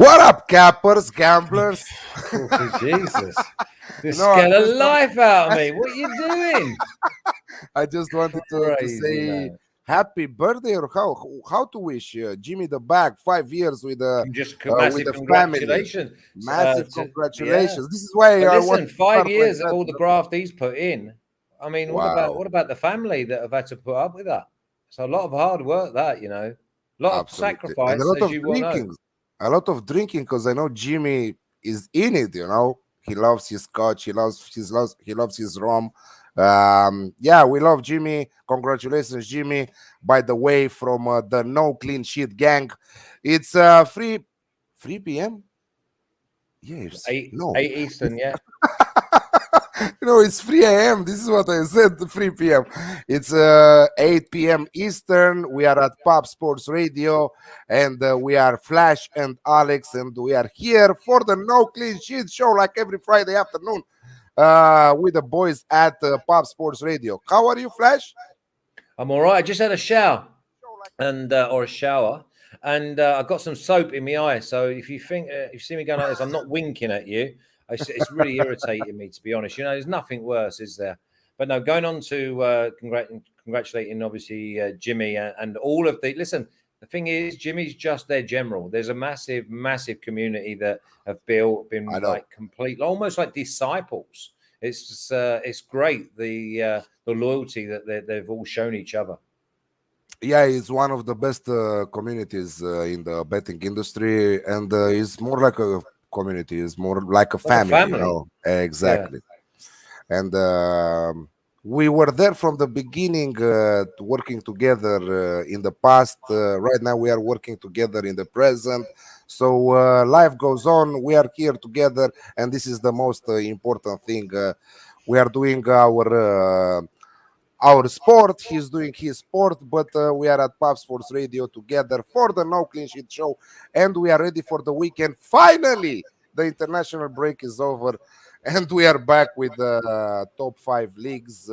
What up, cappers, gamblers? Oh, Jesus. This No, scared the life out of me. What are you doing? I just wanted to Crazy, say man. happy birthday, or how to wish Jimmy the Bag 5 years with Massive the family. congratulations. Massive Yeah. congratulations. This is why But I want listen, to 5 start like years of that. all the graft he's put in. I mean, Wow, what about the family that have had to put up with that? It's a lot of hard work, that, a lot of absolutely, and a sacrifice, lot as of you well know. drinking, because I know Jimmy is in it. He loves his scotch, he loves his rum. Yeah, we love Jimmy. Congratulations, Jimmy. By the way, from the No Clean Sheet gang, it's 3 p.m. Yes, no. Eight Eastern, yeah. It's 3 a.m. This is what I said, 3 p.m. It's 8 p.m. Eastern. We are at Pop Sports Radio, and we are Flash and Alex, and we are here for the No Clean Sheet show, like every Friday afternoon, with the boys at Pop Sports Radio. How are you, Flash? I'm all right. I just had a shower or a shower, and I got some soap in my eye. So if you see me going like this, I'm not winking at you. It's really irritating me, to be honest. There's nothing worse, is there? But no, going on to congratulating, obviously, Jimmy and all of the. Listen, the thing is, Jimmy's just their general. There's a massive, massive community that have been like complete, almost like disciples. It's great the loyalty that they've all shown each other. Yeah, it's one of the best communities in the betting industry, and it's more like a community. It's more like a Like a family, family. Exactly. And we were there from the beginning, working together in the past. Right now, we are working together in the present. So life goes on. We are here together, and this is the most important thing. We are doing our sport. He's doing his sport, but we are at Pop Sports Radio together for the No Clean Sheet show, and we are ready for the weekend. Finally, the international break is over, and we are back with the top 5 leagues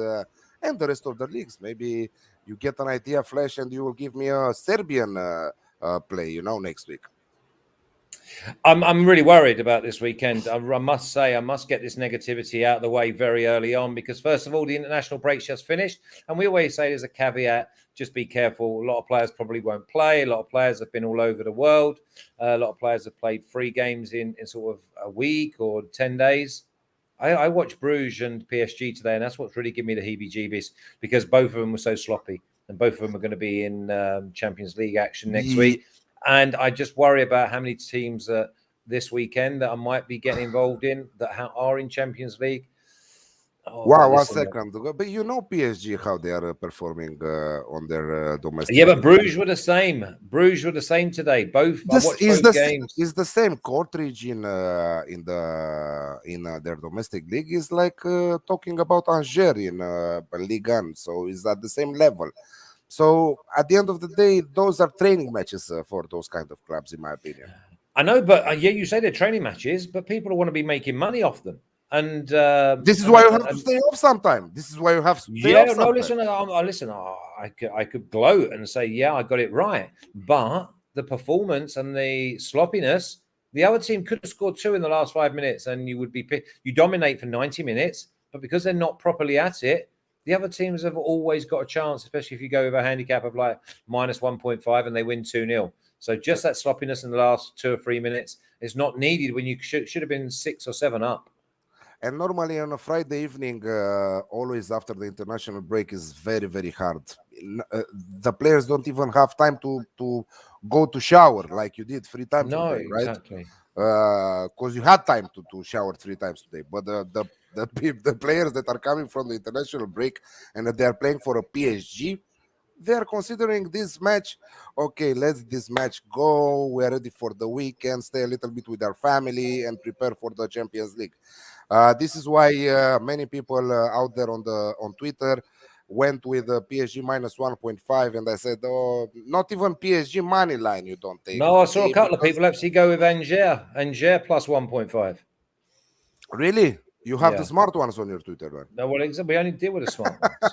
and the rest of the leagues. Maybe you get an idea, Flash, and you will give me a Serbian play, next week. I'm really worried about this weekend. I must say, I must get this negativity out of the way very early on, because first of all, the international break's just finished, and we always say there's a caveat: just be careful. A lot of players probably won't play. A lot of players have been all over the world. A lot of players have played 3 games in sort of a week or 10 days. I watched Bruges and PSG today, and that's what's really given me the heebie-jeebies, because both of them were so sloppy, and both of them are going to be in Champions League action next week. And I just worry about how many teams this weekend that I might be getting involved in that are in Champions League. Wow, 1 second. But PSG, how they are performing on their domestic. Yeah, but Bruges were the same. Bruges were the same today. Both. I watched both games. It's the same cartridge in their domestic league. Is like talking about Angers in Ligue. So it's at the same level. So at the end of the day, those are training matches for those kind of clubs, in my opinion. I know, but yeah, you say they're training matches, but people want to be making money off them. And this is why you have to stay off sometime. This is why you have to stay off sometime. Listen, I could gloat and say, yeah, I got it right. But the performance and the sloppiness, the other team could have scored 2 in the last 5 minutes, and you dominate for 90 minutes. But because they're not properly at it, the other teams have always got a chance, especially if you go with a handicap of like minus 1.5 and they win 2-0. So just that sloppiness in the last 2 or 3 minutes is not needed when you should have been 6 or 7 up. And normally on a Friday evening, always after the international break, is very, very hard. The players don't even have time to go to shower like you did 3 times today, right? Exactly. Because you had time to shower 3 times today. But the players that are coming from the international break and that they are playing for a PSG, they are considering this match. Okay, let's this match go. We're ready for the weekend. Stay a little bit with our family and prepare for the Champions League. This is why many people out there on Twitter went with PSG minus 1.5, and I said, "Oh, not even PSG money line you don't take." No, I saw a couple of people actually go with Angers plus 1.5. Really? You have the smart ones on your Twitter, man. No, well, we only deal with the smart ones,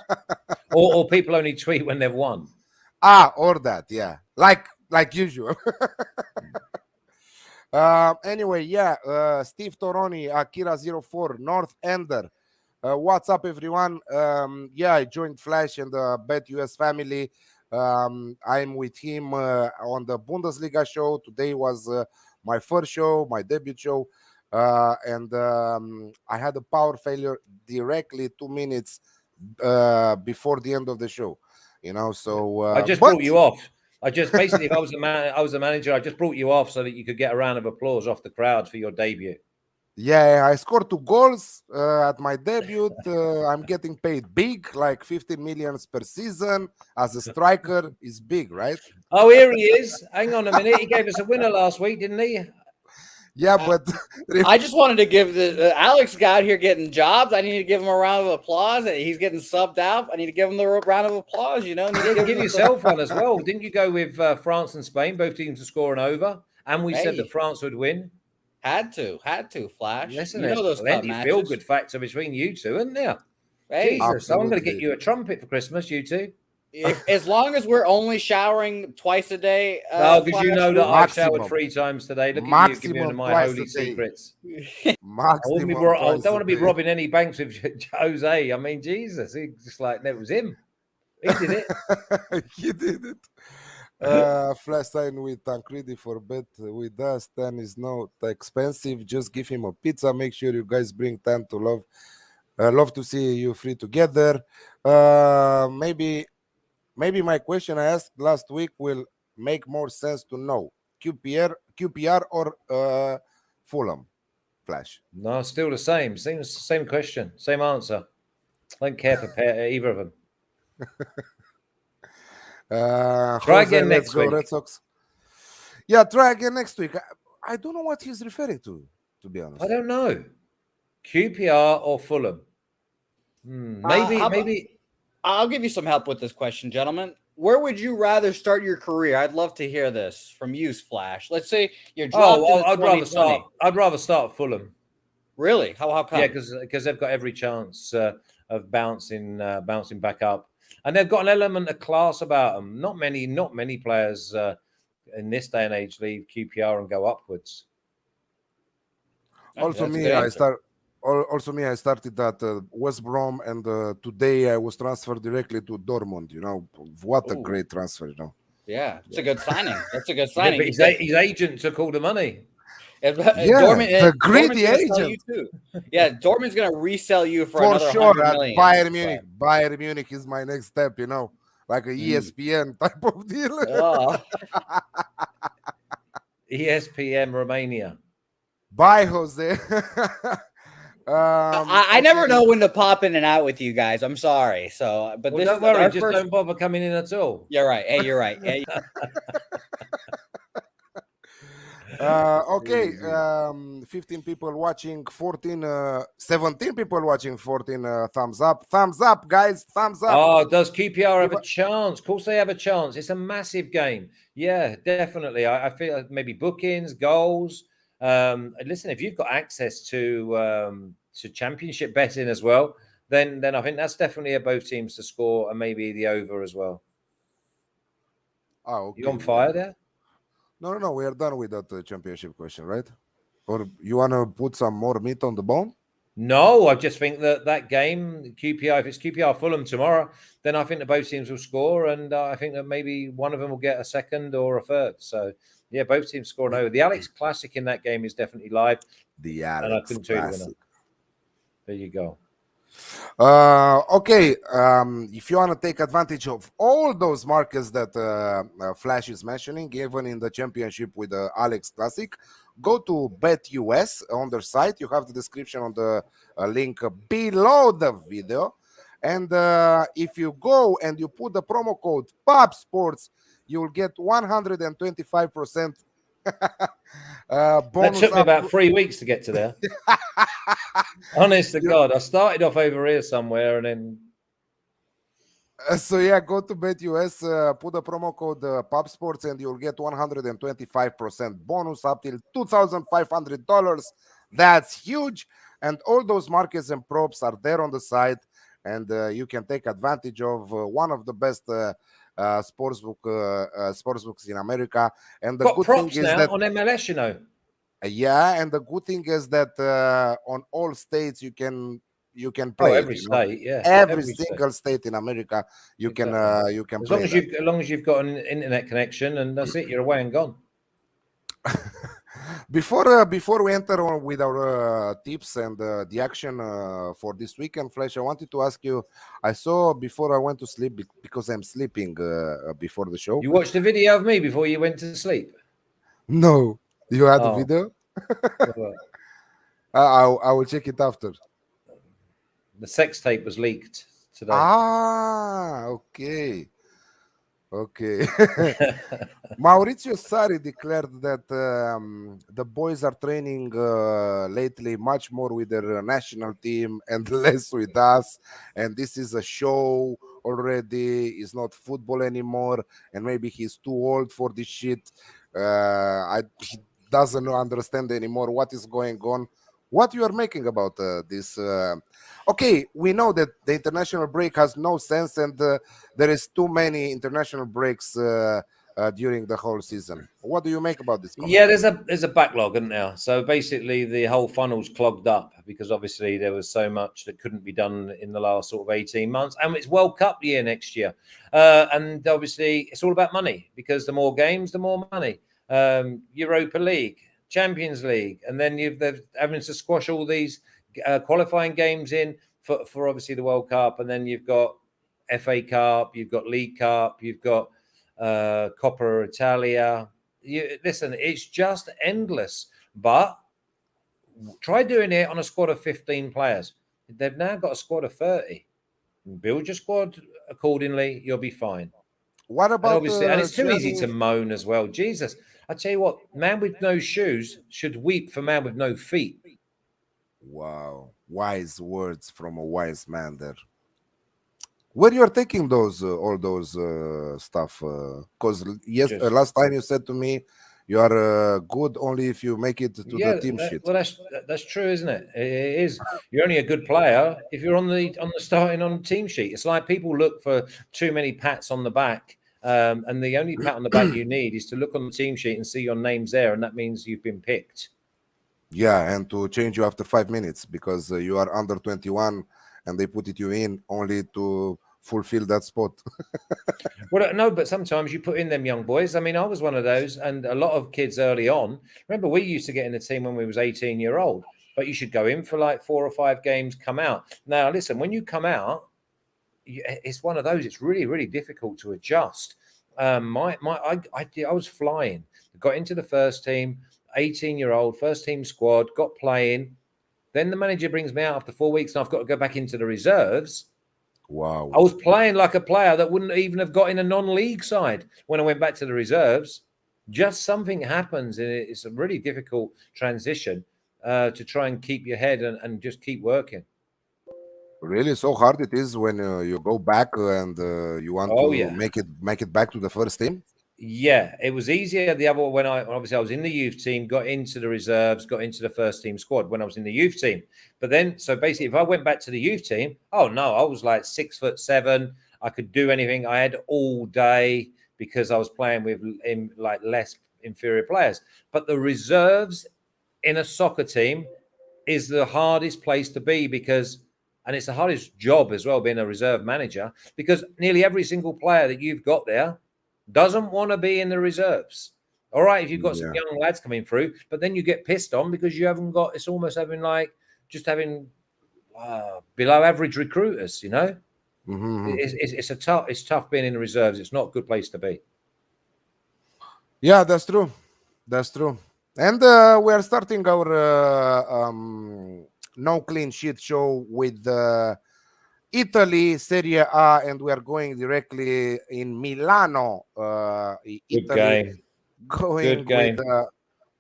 or people only tweet when they've won. Or that, yeah, like usual. Anyway, yeah. Steve Toroni, Akira04, North Ender. What's up, everyone? Yeah, I joined Flash and the BetUS family. I'm with him on the Bundesliga show. Today was my first show, my debut show. And I had a power failure directly 2 minutes before the end of the show. So I just brought you off. I just basically, if I was the manager, I just brought you off so that you could get a round of applause off the crowd for your debut. Yeah, I scored 2 goals at my debut. I'm getting paid big, like 15 millions per season. As a striker, is big, right? Oh, here he is. Hang on a minute. He gave us a winner last week, didn't he? Yeah, but I just wanted to give the Alex guy out here getting jobs. I need to give him a round of applause. He's getting subbed out. I need to give him the round of applause. You give yourself one as well. Didn't you go with France and Spain, both teams to score an over? And we said that France would win. Had to, Flash. Listen, you know those plenty feel-good factor between you two, isn't there? Hey, Jesus, I'm going to get you a trumpet for Christmas, you two. As long as we're only showering twice a day. No, because you know that I've showered 3 times today. Look at you giving me my holy secrets. I don't want to be robbing any banks with Jose. I mean, Jesus, he just like that was him. He did it. He did it. Flash sign with Tancredi for bet with us. 10 is not expensive. Just give him a pizza. Make sure you guys bring 10 to love. Love to see you three together. Maybe my question I asked last week will make more sense to know. QPR or Fulham? Flash. No, still the same. Same question. Same answer. I don't care for either of them. Try again next week. Red Sox. Yeah, try again next week. I don't know what he's referring to be honest. I don't know. QPR or Fulham? Maybe. I'll give you some help with this question, gentlemen. Where would you rather start your career? I'd love to hear this from you, Flash. Let's say you're dropped I'd rather start Fulham. Really? How come? Yeah, because they've got every chance of bouncing back up, and they've got an element of class about them. Not many players in this day and age leave QPR and go upwards. I started at West Brom, and today I was transferred directly to Dortmund. What a great transfer, Yeah, it's a good signing. That's a good signing. Yeah, but his agent took all the money. The greedy agent. Yeah, Dortmund's going to resell you for another sure. $100 million. Bayern Munich. Bayern Munich is my next step. Like a ESPN type of deal. ESPN Romania. Bye, Jose. I never know when to pop in and out with you guys. I'm sorry. But don't worry. Just don't bother coming in at all. You're right. Hey, you're right. Hey. Okay. 15 people watching. 17 people watching. 14 thumbs up. Thumbs up, guys. Thumbs up. Oh, does QPR have a chance? Of course they have a chance. It's a massive game. Yeah, definitely. I feel like maybe bookings, goals. Listen, if you've got access to championship betting as well, then I think that's definitely a both teams to score and maybe the over as well. Oh, okay. You on fire there? No. We are done with that championship question, right? Or you want to put some more meat on the bone? No, I just think that game, QPR, if it's QPR Fulham tomorrow, then I think that both teams will score, and I think that maybe one of them will get a second or a third. So, yeah, both teams scoring over. The Alex Classic in that game is definitely live. The Alex Classic. There you go. Okay. If you want to take advantage of all those markets that Flash is mentioning, even in the championship with the Alex Classic, go to BetUS on their site. You have the description on the link below the video. And if you go and you put the promo code POPSPORTS, you will get 125% bonus. That took me about 3 weeks to get to there. Honest to God, I started off over here somewhere and then. So yeah, go to BetUS, put the promo code PopSports, and you'll get 125% bonus up till $2,500. That's huge, and all those markets and props are there on the site, and you can take advantage of one of the best sportsbooks in America. And the got good props thing is now that on MLS, Yeah, and the good thing is that on all states you can Oh, play it. every You know, state, yeah, every every state. single state in America Exactly. you can play that. As long as you've got an internet connection, and that's it, you're away and gone. Before we enter on with our tips and the action for this weekend, Flash, I wanted to ask you. I saw before I went to sleep because I'm sleeping before the show. You watched a video of me before you went to sleep. No, you had a Oh, video. well, I will check it after. the sex tape was leaked today. Okay. Okay. Maurizio Sarri declared that the boys are training lately much more with their national team and less with us. And this is a show already. It's not football anymore. And maybe he's too old for this shit. He doesn't understand anymore what is going on. What you are making about this? Okay, we know that the international break has no sense, and there is too many international breaks during the whole season. What do you make about this comment? Yeah, there's a backlog, isn't there? So basically, the whole funnel's clogged up because obviously there was so much that couldn't be done in the last sort of 18 months, and it's World Cup year next year, and obviously it's all about money because the more games, the more money. Europa League, Champions League, and then they're having to squash all these qualifying games in for obviously the World Cup, and then you've got FA Cup, you've got League Cup, you've got Coppa Italia. Listen, it's just endless. But try doing it on a squad of 15 players. They've now got a squad of 30. Build your squad accordingly. You'll be fine. What about and obviously, and it's too easy Gianni- to moan as well. Jesus, I tell you what, man with no shoes should weep for man with no feet. Wow, wise words from a wise man there. Where you're taking those all those stuff? Because last time you said to me you are good only if you make it to the team sheet. Well, that's true, isn't it? It is. You're only a good player if you're on the starting on the team sheet. It's like people look for too many pats on the back, and the only pat on the back you need is to look on the team sheet and see your name's there, and that means you've been picked. Yeah, and to change you after 5 minutes because you are under 21 and they put you in only to fulfill that spot. Well, no, but sometimes you put in them young boys. I mean, I was one of those, and a lot of kids early on. Remember, we used to get in the team when we was 18-year-old, but you should go in for like 4 or 5 games, come out. Now, listen, when you come out, it's one of those. It's really, really difficult to adjust. I was flying. Got into the first team, 18-year-old, first team squad, got playing. Then the manager brings me out after 4 weeks, and I've got to go back into the reserves. Wow. I was playing like a player that wouldn't even have got in a non-league side when I went back to the reserves. Just something happens, and it's a really difficult transition to try and keep your head and just keep working. Really, so hard it is when you go back and you want to make it back to the first team. Yeah, it was easier the other when I was in the youth team, got into the reserves, got into the first team squad when I was in the youth team. But then, so basically, if I went back to the youth team, oh no, I was like 6'7". I could do anything. I had all day because I was playing with like less inferior players. But the reserves in a soccer team is the hardest place to be because, and it's the hardest job as well, being a reserve manager, because nearly every single player that you've got there doesn't want to be in the reserves. All right, if you've got some young lads coming through, but then you get pissed on because you haven't got. It's almost having like just having below average recruiters. You know, it's tough being in the reserves. It's not a good place to be. Yeah, that's true. That's true. And we are starting our no clean sheet show with Italy, Serie A, and we are going directly in Milano, Italy. Going with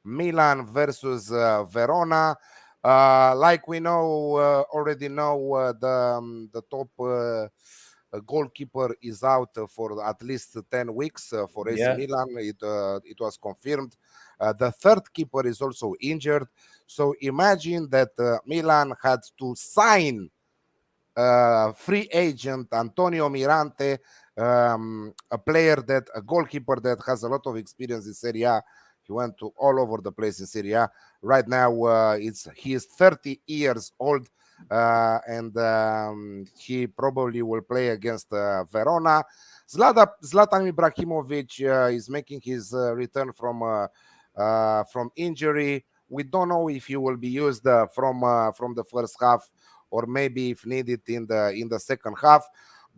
Milan versus Verona. Like we know, already know, the top goalkeeper is out for at least 10 weeks for AC Milan. It was confirmed. The third keeper is also injured. So imagine that Milan had to sign free agent Antonio Mirante, a goalkeeper that has a lot of experience in Serie A. He went to all over the place in Serie A. Right now, he is 30 years old, and he probably will play against Verona. Zlatan Ibrahimovic is making his return from injury. We don't know if he will be used from the first half or maybe if needed in the second half.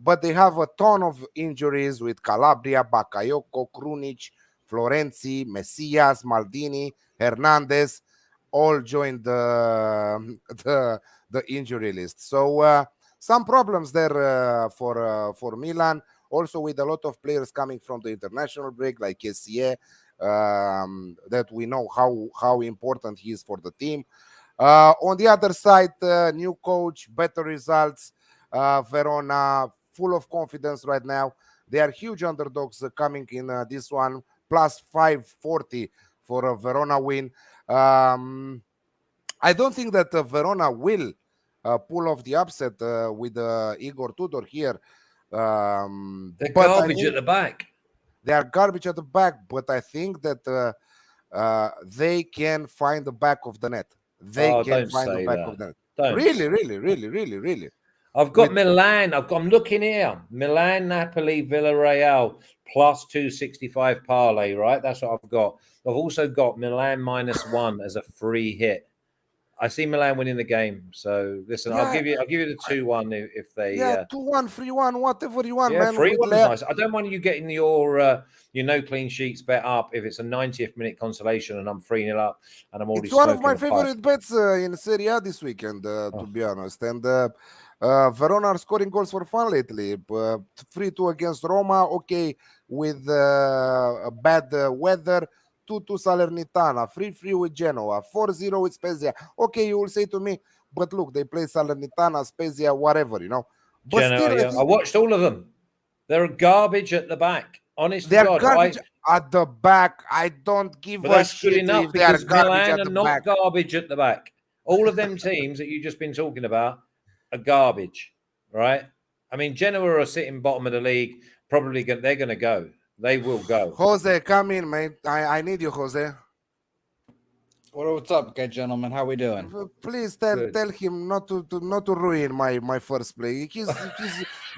But they have a ton of injuries with Calabria, Bakayoko, Krunic, Florenzi, Messias, Maldini, Hernandez, all joined the injury list. So some problems there for Milan. Also with a lot of players coming from the international break, like SCA, that we know how important he is for the team. On the other side, new coach, better results. Verona, full of confidence right now. They are huge underdogs coming in this one, plus 540 for a Verona win. I don't think that Verona will pull off the upset with Igor Tudor here. They're but garbage at the back. They are garbage at the back, but I think that they can find the back of the net. They can find the back of the net. Really. I've got Milan. I'm looking here. Milan, Napoli, Villarreal plus 265 parlay. Right, that's what I've got. I've also got Milan -1 as a free hit. I see Milan winning the game. So listen, I'll give you the 2-1 if they 2-1, 3-1, whatever you want, man. 3-1 is nice. I don't want you getting your no clean sheets bet up if it's a 90th minute consolation and I'm 3-0 up and I'm already. It's one of my favorite bets in Serie A this weekend, to be honest. And Verona are scoring goals for fun lately. 3-2 against Roma. Okay, with bad weather. 2-2 Salernitana, 3-3 with Genoa, 4-0 with Spezia. Okay, you will say to me, but look, they play Salernitana, Spezia, whatever, you know. But Genoa, still, I watched all of them. They're garbage at the back. Honest they're to God, garbage at the back. I don't give but a that's shit good enough if they are because garbage Milan at are the not back. garbage at the back. All of them teams that you've just been talking about are garbage, right? I mean, Genoa are sitting bottom of the league. Probably they're going to go. They will go. Jose, come in, mate. I need you, Jose. What's up, good gentlemen? How we doing? Please tell him not to ruin my first play. He's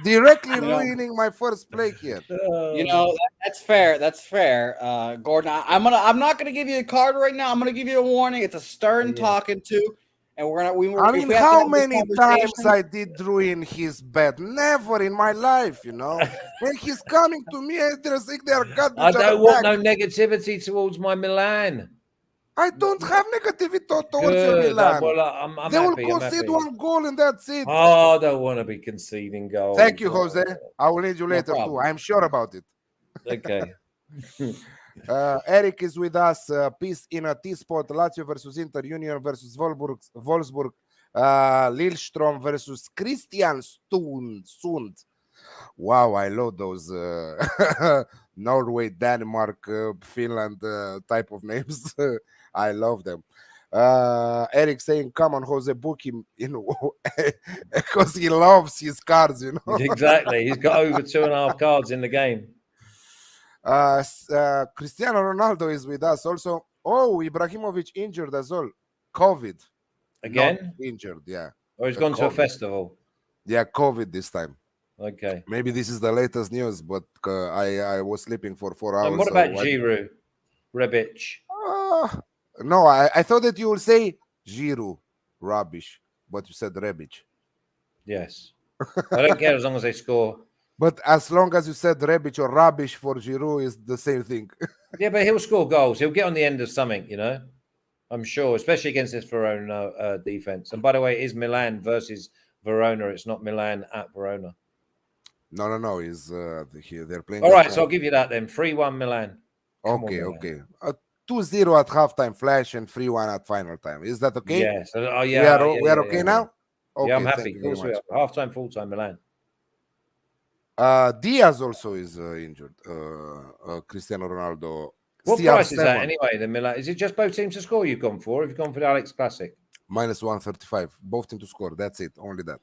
directly ruining my first play here. You know, that's fair. That's fair, Gordon. I'm not gonna give you a card right now. I'm gonna give you a warning. It's a stern talking to, and I mean, how many times I did ruin his bet? Never in my life, you know. When he's coming to me, I think they are garbage. I don't want no negativity towards my Milan. I don't have negativity towards your Milan. Well, I'm they happy, will concede one goal and that's it. Oh, I don't want to be conceding goals. Thank you, Jose. I will need you later too. I'm sure about it. Okay. Eric is with us. Peace in a T-spot. Lazio versus Inter, Union versus Wolfsburg. Lillestrøm versus Christian Sund. Wow, I love those Norway, Denmark, Finland type of names. I love them. Eric saying, come on, Jose, book him, you know, because he loves his cards, you know. Exactly. He's got over 2.5 cards in the game. Cristiano Ronaldo is with us also. Oh, Ibrahimovic injured as well. COVID. Again? Not injured, yeah. Or he's gone to a festival. Yeah, COVID this time. Okay. Maybe this is the latest news, but I was sleeping for 4 hours. And what about Giroud? Rebic? No, I thought that you would say Giroud, rubbish, but you said Rebic. Yes. I don't care as long as they score. But as long as you said Rebic or rubbish for Giroud is the same thing. Yeah, but he'll score goals. He'll get on the end of something, you know. I'm sure, especially against this Verona defense. And by the way, it is Milan versus Verona. It's not Milan at Verona. No. Is they're playing. All right, so I'll give you that then. 3-1 Milan. Okay. 2-0 at halftime flash and 3-1 at final time. Is that okay? Yes. Oh, we are okay now? Okay, yeah, I'm happy. Of course we are. Half-time, full-time Milan. Diaz also is injured. Cristiano Ronaldo. What price is that anyway, the Milan? Is it just both teams to score you've gone for? Have you gone for the Alex Classic? -135. Both teams to score. That's it. Only that.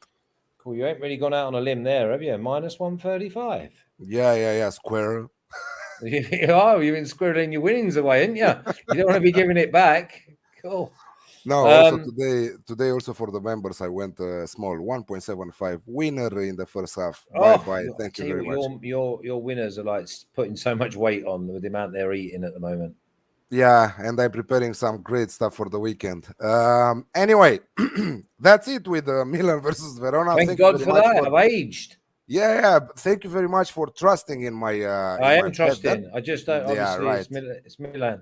Cool. You ain't really gone out on a limb there, have you? -135. Yeah. Square. You've been squirreling your winnings away, haven't you? You don't want to be giving it back. Cool. No, also today also for the members, I went small 1.75 winner in the first half. Bye. Thank you very much. Your winners are like putting so much weight on with the amount they're eating at the moment. Yeah, and I'm preparing some great stuff for the weekend. Anyway, that's it with Milan versus Verona. Thank God for that. I've aged. Yeah. Thank you very much for trusting in my. I am trusting. I just don't. Obviously, right. It's Milan.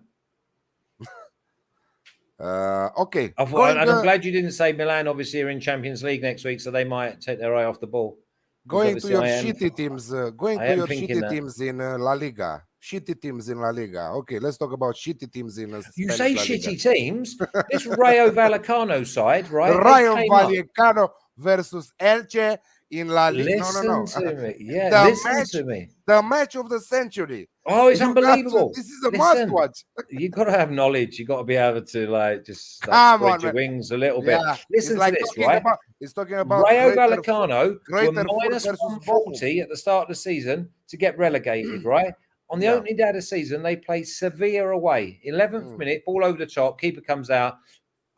Okay. And I'm glad you didn't say Milan. Obviously, are in Champions League next week, so they might take their eye off the ball. Going to your shitty teams. Going to your shitty teams in La Liga. Shitty teams in La Liga. Okay, let's talk about shitty teams in. You say shitty teams. This Rayo Vallecano side, right? Rayo Vallecano versus Elche in La Liga. Listen to me. Yeah, listen to me. The match of the century. Oh, it's unbelievable. This is a must watch. You got to have knowledge. You got to be able to like just spread your wings a little bit. Listen to this, right? He's talking about Rayo Vallecano were minus 140 at the start of the season to get relegated, right? On the opening day of the season, they played Sevilla away. 11th minute, ball over the top, keeper comes out,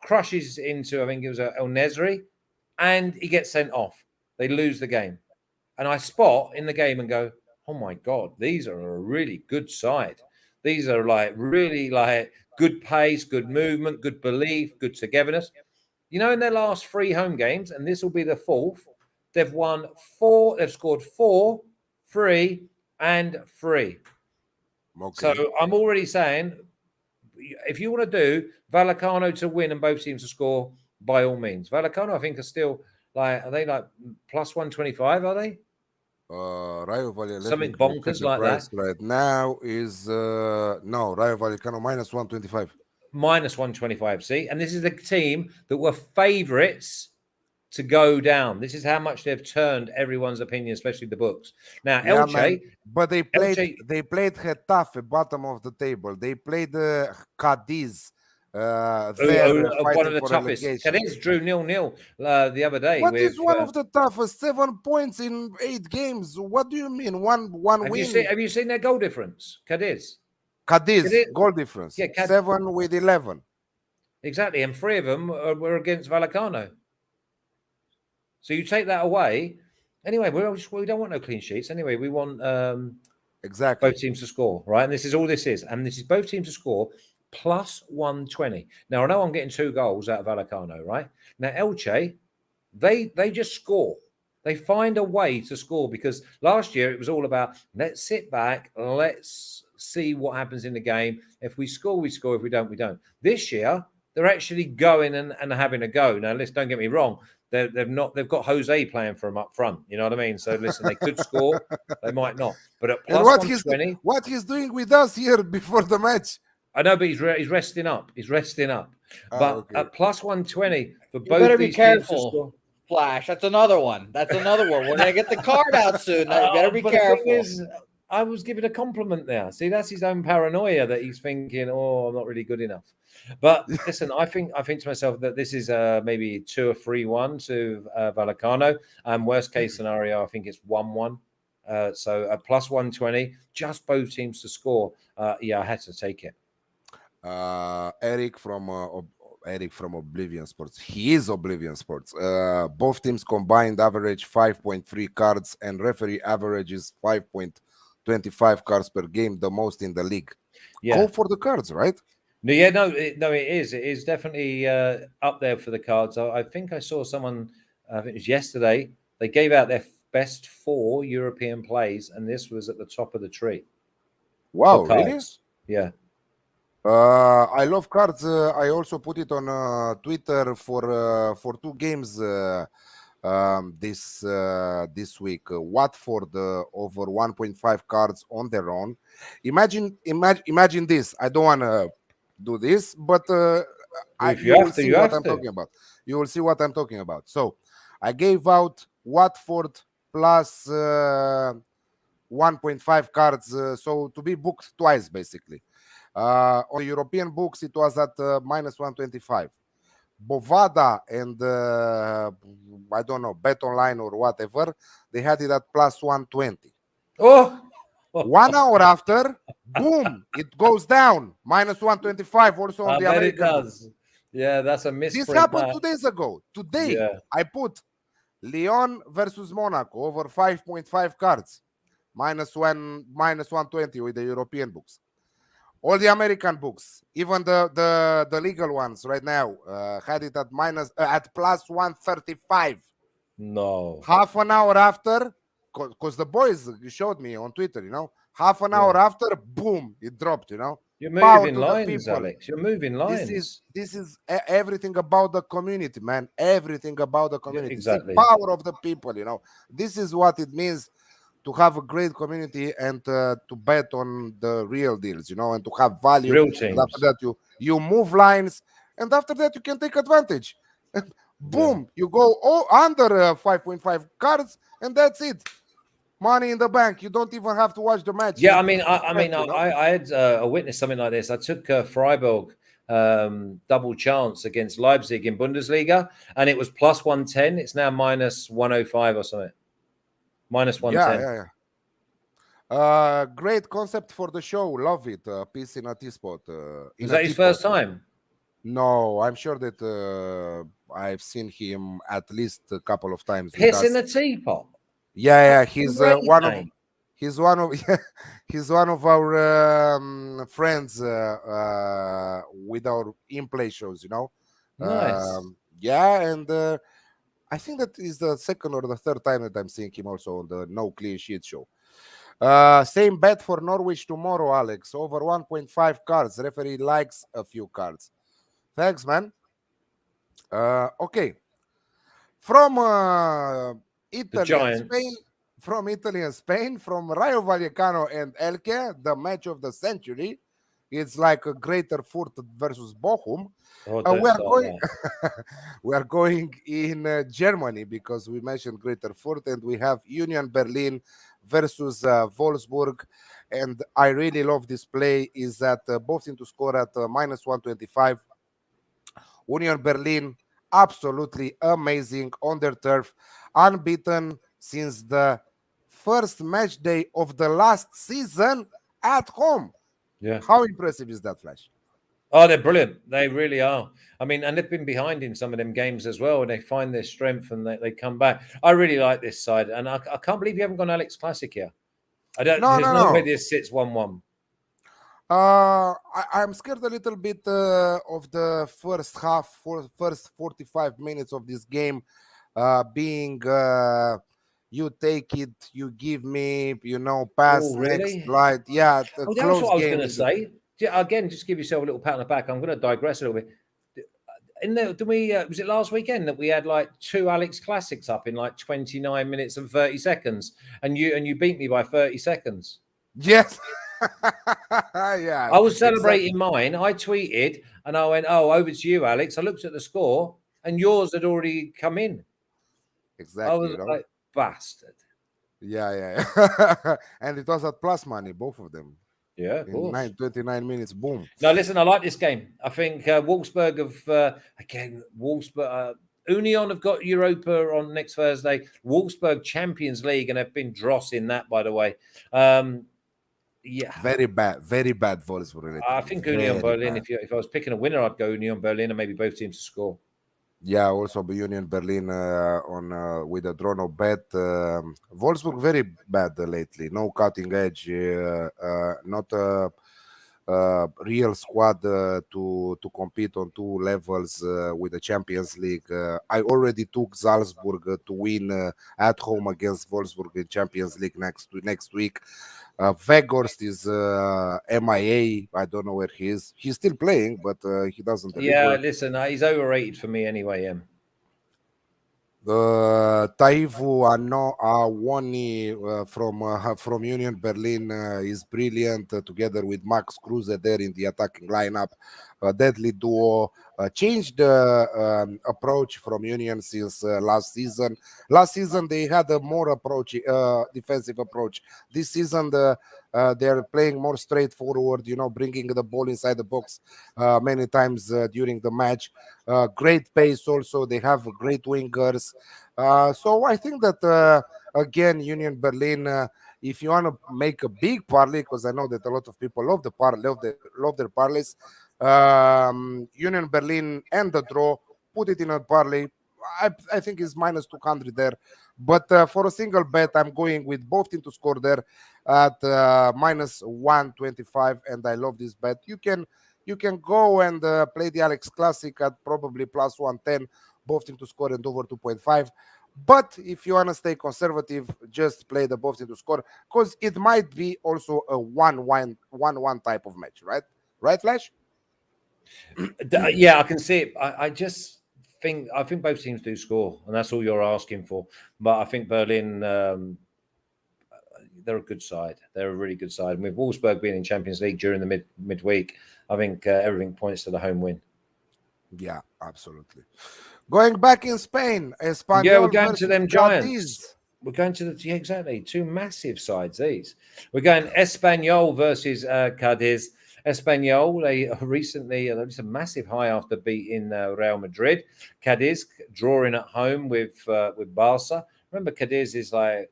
crushes into, I think it was El Nesri, and he gets sent off. They lose the game. And I spot in the game and go, oh my God, these are a really good side. These are like really like good pace, good movement, good belief, good togetherness. You know, in their last 3 home games, and this will be the 4th, they've won 4, they've scored 4, 3, and 3. Okay. So I'm already saying, if you want to do Vallecano to win and both teams to score, by all means. Vallecano, I think, are still like, are they like plus 125? Are they? Rayo Vallecano. Something bonkers like that. Right now is no Rayo Vallecano minus 125. Minus 125. See, and this is the team that were favourites to go down. This is how much they've turned everyone's opinion, especially the books. Now, Elche, but they played Getafe, bottom of the table. They played Cadiz. One of the toughest. Cadiz drew 0-0 the other day. What is one of the toughest? 7 points in 8 games. What do you mean? One win. Have you seen their goal difference? Cadiz goal difference. Yeah, 7 with 11. Exactly, and 3 of them were against Vallecano. So you take that away. Anyway, we don't want no clean sheets. Anyway, we want exactly both teams to score, right? And this is all this is. And this is both teams to score plus 120. Now, I know I'm getting 2 goals out of Vallecano, right? Now, Elche, they just score. They find a way to score because last year it was all about let's sit back, let's see what happens in the game. If we score, we score. If we don't, we don't. This year, they're actually going and having a go. Now, listen, don't get me wrong. They've got Jose playing for them up front. You know what I mean? So listen, they could score, they might not. But at plus 120, what he's doing with us here before the match. I know, but he's resting up. He's resting up. But okay. At plus 120 for both. You better be careful, Flash. That's another one. We're gonna get the card out soon. You better be careful. I was giving a compliment there. See, that's his own paranoia that he's thinking, oh, I'm not really good enough. But listen, I think to myself that this is maybe 2 or 3-1 to Vallecano. Worst case scenario, I think it's 1-1. So at plus 120, just both teams to score. I had to take it. Eric from Oblivion Sports. He is Oblivion Sports. Both teams combined average 5.3 cards, and referee averages 5.25 cards per game, the most in the league. Yeah. Go for the cards, right? No, it is. It is definitely up there for the cards. I think I saw someone, I think it was yesterday, they gave out their best 4 European plays, and this was at the top of the tree. Wow, really? Yeah. I love cards. I also put it on Twitter for 2 games this week. Watford over 1.5 cards on their own. Imagine this. I don't want to do this, but you will see what I'm talking about. You will see what I'm talking about. So I gave out Watford plus 1.5 cards, so to be booked twice, basically. On the European books, it was at minus 125. Bovada and I don't know, Bet Online or whatever, they had it at plus 120. Oh, 1 hour after, boom, it goes down. Minus 125 also on I the bet it American book. does. Yeah, that's a This misprint. happened 2 days ago. Today, Yeah. I put Lyon versus Monaco over 5.5 cards. Minus 120 with the European books. All the American books, even the legal ones right now, had it at plus 135. No. Half an hour after, because the boys showed me on Twitter, half an hour after, boom, it dropped. You're Power moving to the lines, people. Alex. You're moving lines. This is everything about the community, man. Everything about the community. exactly. See, power of the people. This is what it means to have a great community and to bet on the real deals, and to have value. Real And teams. after that, you move lines, and after that, you can take advantage. And boom, you go under 5.5 cards, and that's it. Money in the bank. You don't even have to watch the match. Yeah, I had witnessed something like this. I took Freiburg double chance against Leipzig in Bundesliga, and it was plus 110. It's now minus 105 or something. Minus 110. Yeah. Great concept for the show. Love it. Peace in a T-spot. Is that his first time? No, I'm sure that I've seen him at least a couple of times. Piss in the teapot. Yeah. He's one of he's one of our friends with our in-play shows. Nice. Yeah, and I think that is the second or the third time that I'm seeing him also on the No Clean Sheet show. Same bet for Norwich tomorrow, Alex. Over 1.5 cards. Referee likes a few cards. Thanks, man. Okay. From Italy and Spain, from Rayo Vallecano and Elche, the match of the century. It's like a Greater Fürth versus Bochum. We are going in Germany because we mentioned Greater Fürth, and we have Union Berlin versus Wolfsburg. And I really love this play. Is that both teams to score at minus 125. Union Berlin, absolutely amazing on their turf, unbeaten since the first match day of the last season at home. Yeah. How impressive is that, Flash? Oh, they're brilliant. They really are. I mean, and they've been behind in some of them games as well, and they find their strength and they come back. I really like this side, and I can't believe you haven't gone Alex Classic here. There's no way this sits 1-1. I'm scared a little bit of the first 45 minutes of this game being you take it, you give me, pass, really? next slide. Yeah, that's what I was going to say. Again, just give yourself a little pat on the back. I'm going to digress a little bit. Was it last weekend that we had like 2 Alex Classics up in like 29 minutes and 30 seconds, and you beat me by 30 seconds? Yes. Yeah. I was celebrating mine. I tweeted and I went, "Oh, over to you, Alex." I looked at the score and yours had already come in. Exactly. I was like, bastard. Yeah. And it was at plus money, both of them. Yeah, of course. 29 minutes, boom. No, listen, I like this game. I think Wolfsburg Union have got Europa on next Thursday. Wolfsburg Champions League, and have been drossing that, by the way. Yeah, very bad Wolfsburg. I think Union Berlin. If I was picking a winner, I'd go Union Berlin and maybe both teams to score. Yeah, also Union Berlin on with a draw no bet. Wolfsburg very bad lately. No cutting edge. Not a real squad to compete on 2 levels with the Champions League. I already took Salzburg to win at home against Wolfsburg in Champions League next week. Weghorst is MIA. I don't know where he is. He's still playing, but he doesn't deliver. Yeah, listen, he's overrated for me anyway. Taivu Awoni from Union Berlin is brilliant together with Max Kruse there in the attacking lineup. Deadly duo. Changed the approach from Union since last season. Last season they had a more defensive approach. This season they're playing more straightforward, bringing the ball inside the box many times during the match. Great pace also. They have great wingers. So I think that again Union Berlin if you want to make a big parlay, because I know that a lot of people love love their parlays, Union Berlin and the draw, put it in a parlay. I think is minus 200 there, but for a single bet, I'm going with both team to score there at minus 125, and I love this bet. You can go and play the Alex Classic at probably plus 110, both team to score and over 2.5. But if you want to stay conservative, just play the both team to score, because it might be also a 1-1 type of match, right? Right, Flash? Yeah, I can see it. I just think both teams do score, and that's all you're asking for. But I think Berlin, they're a good side. They're a really good side. And with Wolfsburg being in Champions League during the midweek, I think everything points to the home win. Yeah, absolutely. Going back in Spain, Espanyol. Yeah, we're going to them Giants. Cadiz. We're going to exactly two massive sides. These we're going Espanyol versus Cadiz. Espanyol, they recently it's a massive high after beating Real Madrid. Cadiz drawing at home with Barca. Remember, Cadiz is like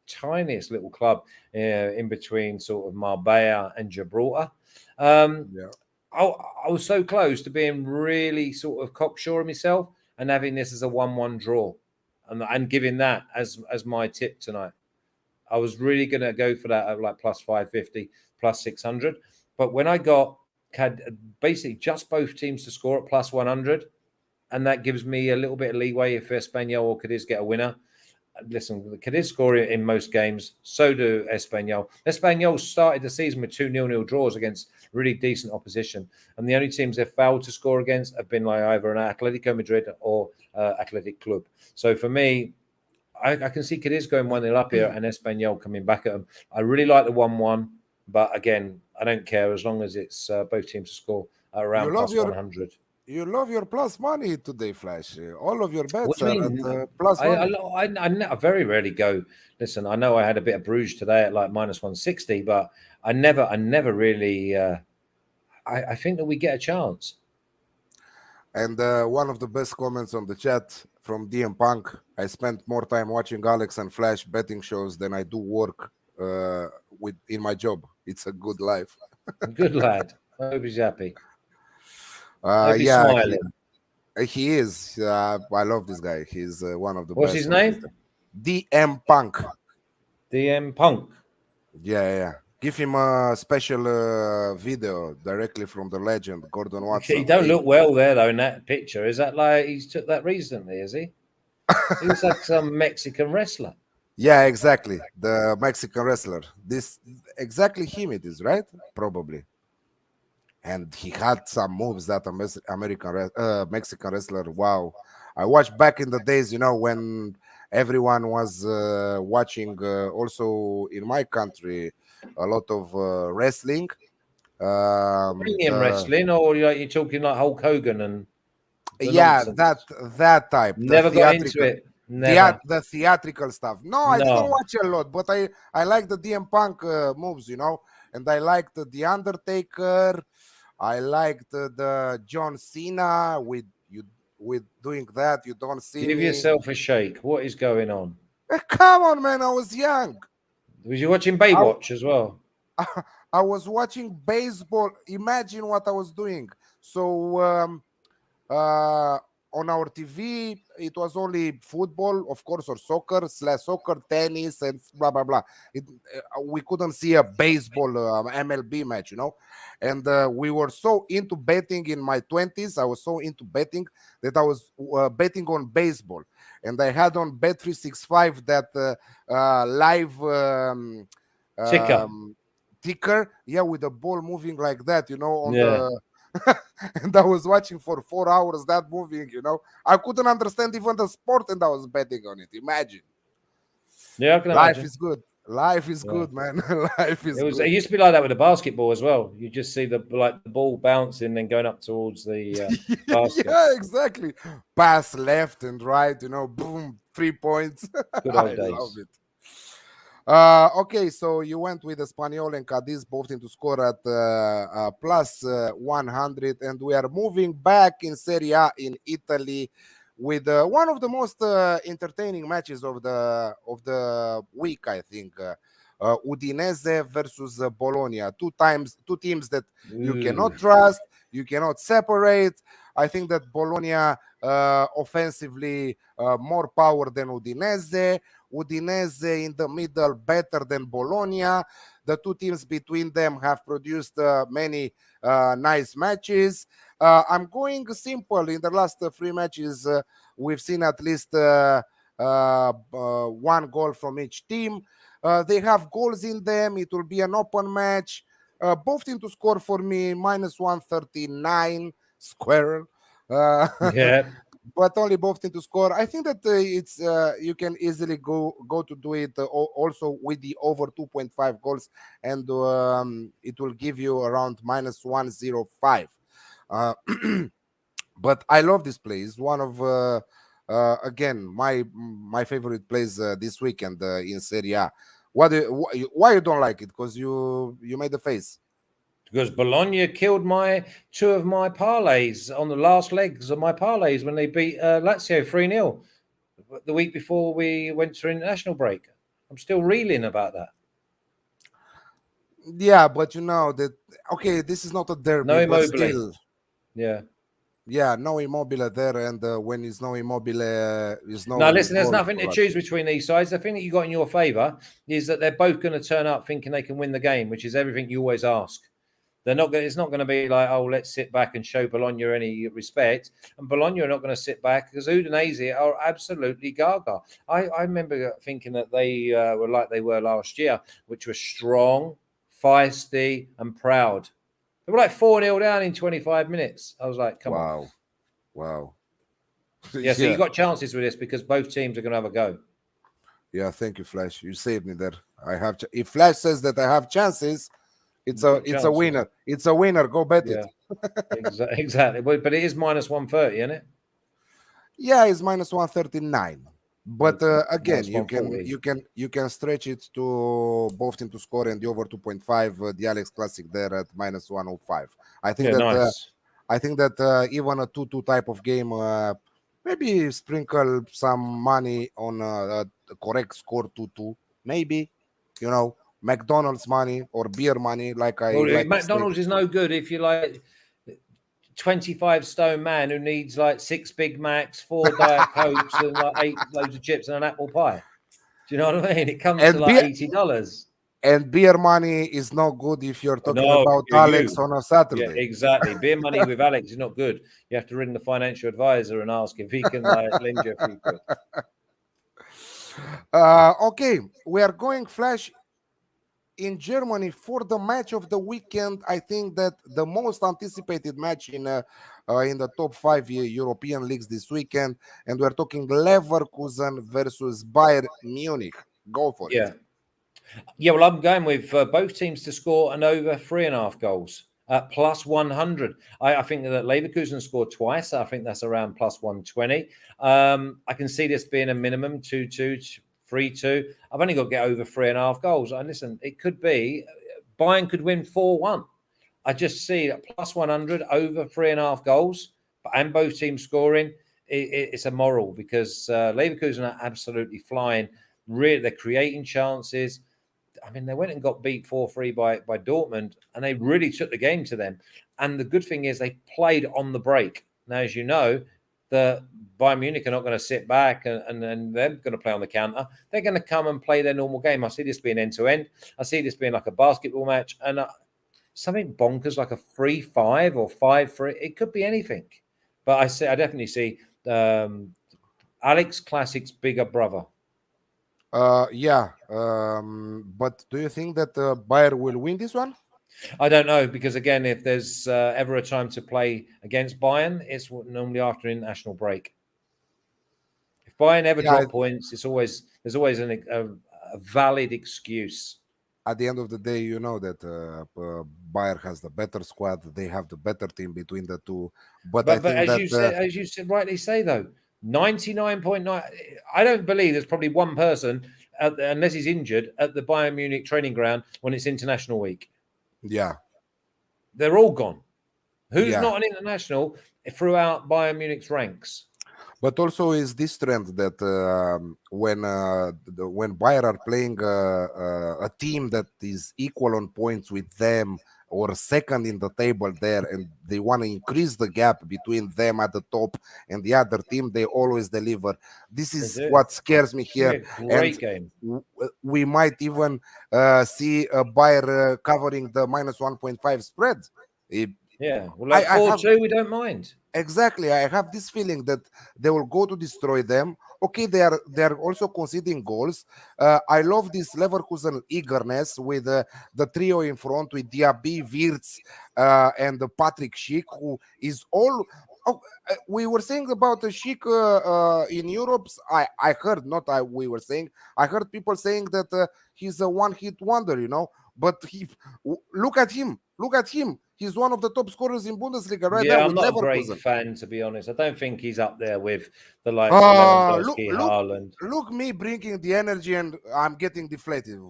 tiniest little club in between sort of Marbella and Gibraltar. Yeah. I was so close to being really sort of cocksure of myself and having this as a 1-1 draw and giving that as my tip tonight. I was really going to go for that at like plus 550, plus 600. But when I got basically just both teams to score at plus 100, and that gives me a little bit of leeway if Espanyol or Cadiz get a winner. Listen, Cadiz score in most games. So do Espanyol. Espanyol started the season with 2 0-0 draws against really decent opposition. And the only teams they've failed to score against have been like either an Atletico Madrid or Athletic Club. So for me, I can see Cadiz going 1-0 up here and Espanyol coming back at them. I really like the 1-1. But again, I don't care as long as it's both teams to score around plus 100. You love your plus money today, Flash. All of your bets What do you are mean? at plus money. I very rarely go. Listen, I know I had a bit of Bruges today at like minus 160, but I never really. I think that we get a chance. And one of the best comments on the chat from DM Punk. I spent more time watching Alex and Flash betting shows than I do work in my job. It's a good life. Good lad. I hope he's happy. Yeah, smiling. he is. I love this guy. He's one of the What's best. his name? DM Punk. DM Punk. Yeah. Give him a special video directly from the legend, Gordon Watson. He don't look well there, though, in that picture. Is that like he's took that recently, is he? He looks like some Mexican wrestler. Yeah, exactly. The Mexican wrestler. This exactly him it is, right? Probably. And he had some moves that Mexican wrestler. Wow. I watched back in the days, when everyone was watching also in my country a lot of wrestling. Premium wrestling, or you're talking like Hulk Hogan and yeah, nonsense? that type. Never got into it. Never. The theatrical stuff. No, I didn't watch a lot, but I like the DM Punk moves, and I liked the Undertaker. I liked the John Cena with doing that. You don't see. Give yourself a shake. What is going on? Come on, man! I was young. Was you watching Baywatch as well? I was watching baseball. Imagine what I was doing. So on our TV, it was only football, of course, or soccer, tennis, and blah, blah, blah. We couldn't see a baseball MLB match, And we were so into betting in my 20s. I was so into betting that I was betting on baseball. And I had on Bet365 that live ticker, with the ball moving like that, the... and I was watching for 4 hours that moving, I couldn't understand even the sport, and I was betting on it. Imagine. Yeah, I can Life imagine. is good. Life is good, man. Life is good. It used to be like that with the basketball as well. You just see the ball bouncing and going up towards the basket. Yeah, exactly. Pass left and right, boom, 3 points. Good old I days. love it. Okay, so you went with Espanyol and Cadiz both to score at plus 100, and we are moving back in Serie A in Italy with one of the most entertaining matches of the week, I think. Udinese versus Bologna. Two teams that you Ooh. cannot trust, you cannot separate. I think that Bologna offensively more power than Udinese. Udinese in the middle better than Bologna. The two teams between them have produced many nice matches. I'm going simple. In the last three matches, we've seen at least one goal from each team. They have goals in them. It will be an open match. Both teams to score for me minus 139 square. Yeah. But only both teams to score. I think that it's you can easily go to do it also with the over 2.5 goals, and it will give you around minus 105. But I love this play. It's one of again my favorite plays this weekend in Serie A. Why you don't like it? Because you made the face. Because Bologna killed two of my parlays on the last legs of my parlays when they beat Lazio 3-0 the week before we went to international break. I'm still reeling about that. Yeah, but you know that okay, this is not a derby, No but Immobile. still. Yeah, no Immobile there, and when it's no Immobile, is no. Now, listen, there's goal nothing for to Lazio. choose between these sides. The thing that you got in your favour is that they're both going to turn up thinking they can win the game, which is everything you always ask. They're not. It's not going to be like, oh, let's sit back and show Bologna any respect. And Bologna are not going to sit back because Udinese are absolutely gaga. I remember thinking that they were like they were last year, which was strong, feisty, and proud. They were like 4-0 down in 25 minutes. I was like, come on. Wow. Yeah, so you got chances with this because both teams are going to have a go. Yeah, thank you, Flash. You saved me there. I have. If Flash says that I have chances, it's a winner. It's a winner. Go bet it. Exactly. But it is minus 130, isn't it? Yeah, it's minus 139. But again, minus you can stretch it to both teams to score and the over 2.5. The Alex Classic there at minus 105. I think nice. I think that even a 2-2 type of game, maybe sprinkle some money on a correct score 2-2. Maybe, you know, McDonald's money or beer money, like I like. McDonald's is no good if you're like 25 stone man who needs like 6 Big Macs, 4 Diet Cokes, and like 8 loads of chips and an apple pie. Do you know what I mean? It comes to like $80. And beer money is not good if you're talking about Alex on a Saturday. Yeah, exactly. Beer money with Alex is not good. You have to ring the financial advisor and ask if he can lend you a few quid. Okay, we are going Flash in Germany for the match of the weekend. I think that the most anticipated match in the top 5 European leagues this weekend, and we're talking Leverkusen versus Bayern Munich. Go for it. Yeah, well, I'm going with both teams to score an over 3.5 goals at plus 100. I think that Leverkusen scored twice. I think that's around plus 120. I can see this being a minimum 2-2, 3-2. I've only got to get over 3.5 goals. And listen, it could be Bayern could win 4-1. I just see that plus 100 over 3.5 goals and both teams scoring. It's a moral because Leverkusen are absolutely flying. Really, they're creating chances. I mean, they went and got beat 4-3 by Dortmund, and they really took the game to them. And the good thing is they played on the break. Now, as you know, the Bayern Munich are not going to sit back and they're going to play on the counter. They're going to come and play their normal game. I see this being end-to-end. I see this being like a basketball match. And something bonkers like a 3-5 or 5-3. It could be anything. But I definitely see Alex Classic's bigger brother. But do you think that Bayern will win this one? I don't know because again, if there's ever a time to play against Bayern, it's normally after an international break. If Bayern ever drop points, there's always a valid excuse. At the end of the day, you know that Bayern has the better squad. They have the better team between the two. But I think as you said, rightly say though. 99.9. I don't believe there's probably one person, unless he's injured, at the Bayern Munich training ground when it's international week. Yeah. They're all gone. Who's not an international throughout Bayern Munich's ranks? But also is this trend that when Bayern are playing a team that is equal on points with them or second in the table there, and they want to increase the gap between them at the top and the other team, they always deliver. This is do. what scares me It's gonna here. be a great game. We might even see a Bayern covering the minus 1.5 spread. Yeah, well, like 4-2, we don't mind. Exactly. I have this feeling that they will go to destroy them. Okay, they are also conceding goals. I love this Leverkusen eagerness with the trio in front with Diaby, Wirtz, and Patrick Schick, who is all. Oh, we were saying about the Schick in Europe. I heard, not I. We were saying. I heard people saying that he's a one-hit wonder, But look at him. Look at him. He's one of the top scorers in Bundesliga right now. Yeah, I'm with not a great Leverkusen. fan, to be honest. I don't think he's up there with the likes of Lewandowski, Haaland. Look, me bringing the energy, and I'm getting deflated.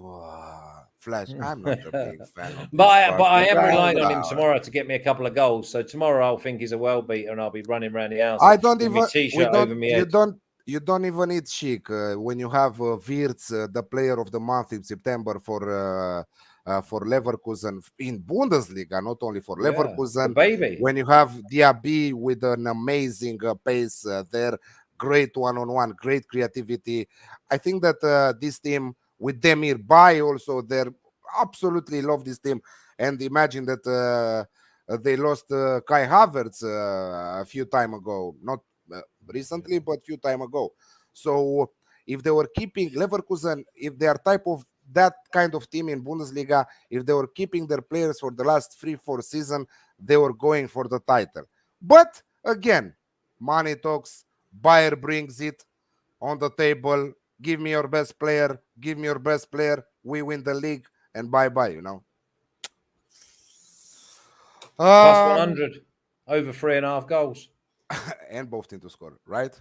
Flash, I'm not a big fan of But this I am fucking relying guy. on him tomorrow to get me a couple of goals. So tomorrow I'll think he's a well beater, and I'll be running around the house. I don't with even. my t-shirt over my head. You don't even need Chic when you have Wirtz, the player of the month in September for Leverkusen in Bundesliga, not only for Leverkusen. The baby. When you have Diaby with an amazing pace there, great one-on-one, great creativity. I think that this team with Demir Bay also, they absolutely love this team. And imagine that they lost Kai Havertz a few time ago, not recently, but few time ago. So if they were keeping Leverkusen, if they are type of that kind of team in Bundesliga, if they were keeping their players for the last 3-4 seasons, they were going for the title. But again, money talks. Bayer brings it on the table. Give me your best player. Give me your best player. We win the league, and bye-bye, Plus 100, over 3.5 goals. And both teams to score, right?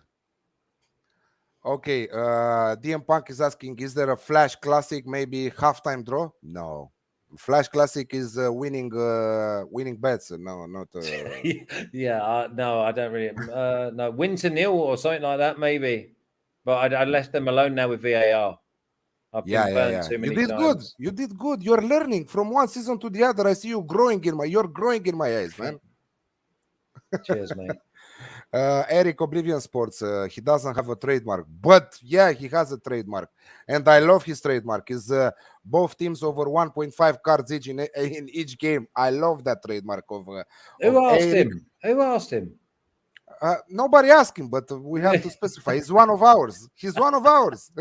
Okay, DM Punk is asking, is there a Flash Classic, maybe halftime draw? No. Flash Classic is winning bets. No, not. No, I don't really. No, win to nil or something like that, maybe. But I left them alone now with VAR. I've been burned too many times. You did good. You're learning from one season to the other. I see you growing you're growing in my eyes, man. Cheers, mate. Eric Oblivion Sports, he doesn't have a trademark, but yeah, he has a trademark, and I love his trademark. Is both teams over 1.5 cards each in each game. I love that trademark of. Who asked him? Who asked him? Nobody asked him, but we have to specify. He's one of ours. He's one of ours.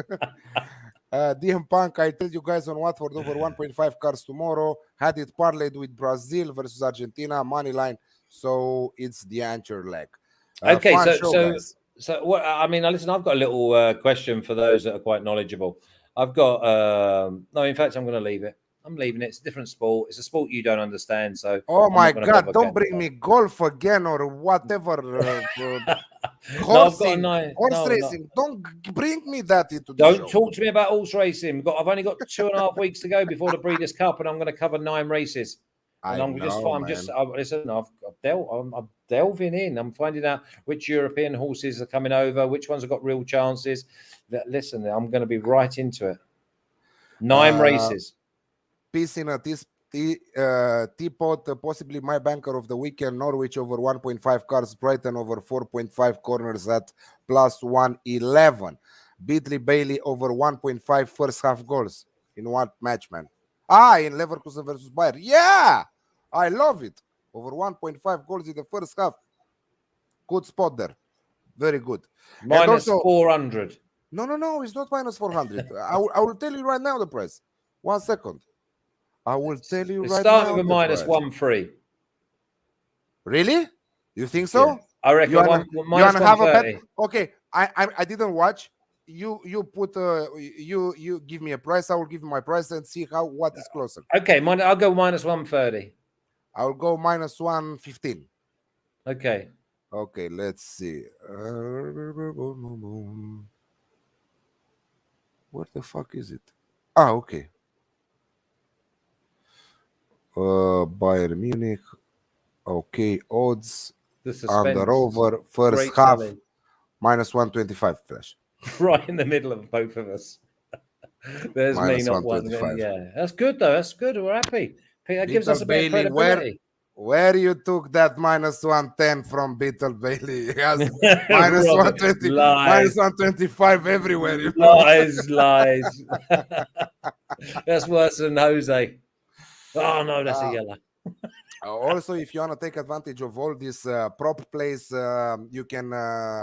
DM Punk, I tell you guys on Watford over 1.5 cards tomorrow. Had it parlayed with Brazil versus Argentina money line, so it's the anchor leg. Okay, so what? I mean, listen, I've got a little question for those that are quite knowledgeable. I've got no. In fact, I'm going to leave it. I'm leaving it. It's a different sport. It's a sport you don't understand. So, oh my God, don't bring me golf again or whatever. Horse racing. Don't bring me that into the Don't show. Talk to me about horse racing. I've only got 2.5 weeks to go before the Breeders' Cup, and I'm going to cover 9 races. And I'm delving in. I'm finding out which European horses are coming over, which ones have got real chances. Listen, I'm going to be right into it. 9 races. Peace in a teapot, possibly my banker of the weekend. Norwich over 1.5 cards, Brighton over 4.5 corners at plus 111. Beatley Bailey over 1.5 first half goals. In what match, man? In Leverkusen versus Bayern. Yeah, I love it. Over 1.5 goals in the first half. Good spot there. Very good. Minus 400. No. It's not minus 400. I will tell you right now the price. 1 second. I will tell you right now. Starting with minus 1.3. Really? You think so? Yeah. I reckon minus 130. Okay, I didn't watch. You put you give me a price. I will give you my price and see what is closer. Okay, I'll go minus 130. I'll go minus 115. Okay. Okay, let's see. What the fuck is it? Okay. Bayern Munich. Okay, odds. Under over first half. Minus 125, Flash. Right in the middle of both of us. There's Minus me, not one. 125. Yeah, that's good though. That's good. We're happy. That gives us a bit of Bailey, credibility. where you took that minus 110 from Beetle Bailey? He has minus Robert, 120, lies. minus 125 everywhere. You know? Lies. That's worse than Jose. Oh no, that's a yellow. Also, if you want to take advantage of all these prop plays, you can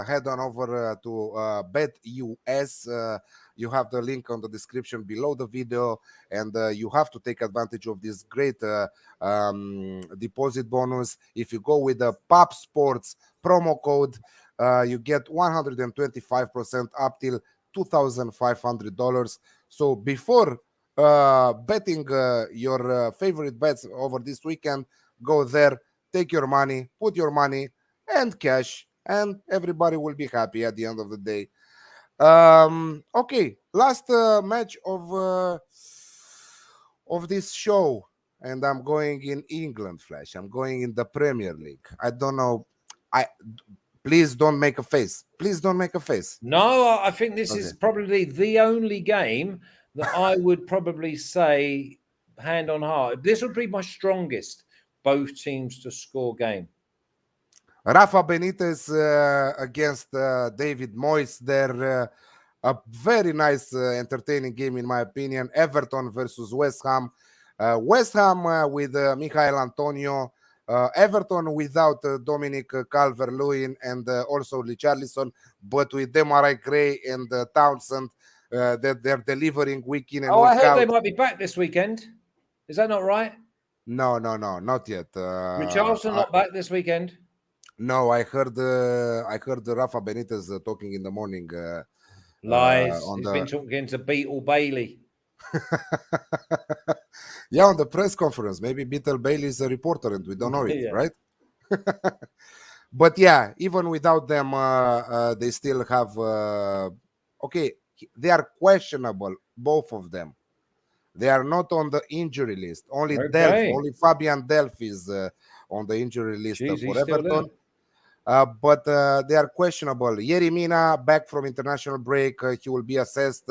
head on over to BetUS. You have the link on the description below the video, and you have to take advantage of this great deposit bonus. If you go with the POP Sports promo code, you get 125% up till $2,500. So before betting your favorite bets over this weekend, go there, take your money, put your money and cash, and everybody will be happy at the end of the day. Okay, last match of this show, and I'm going in England, Flash. I'm going in the Premier League. I don't know. Please don't make a face. Please don't make a face. No, I think this is probably the only game that I would probably say, hand on heart, this would be my strongest both teams to score game. Rafa Benitez against David Moyes. They're a very nice, entertaining game, in my opinion. Everton versus West Ham. West Ham with Michael Antonio. Everton without Dominic Calvert-Lewin and also Richarlison, but with Demarai Gray and Townsend, that they're delivering week in and week out. I heard they might be back this weekend. Is that not right? No, not yet. Richarlison not back this weekend. No, I heard Rafa Benitez talking in the morning. Lies. He's been talking to Beetle Bailey. Yeah, on the press conference. Maybe Beetle Bailey is a reporter and we don't know it, right? But yeah, even without them, they still have. Okay, they are questionable, both of them. They are not on the injury list. Only only Fabian Delph is on the injury list for Everton. But they are questionable. Yerry Mina back from international break. He will be assessed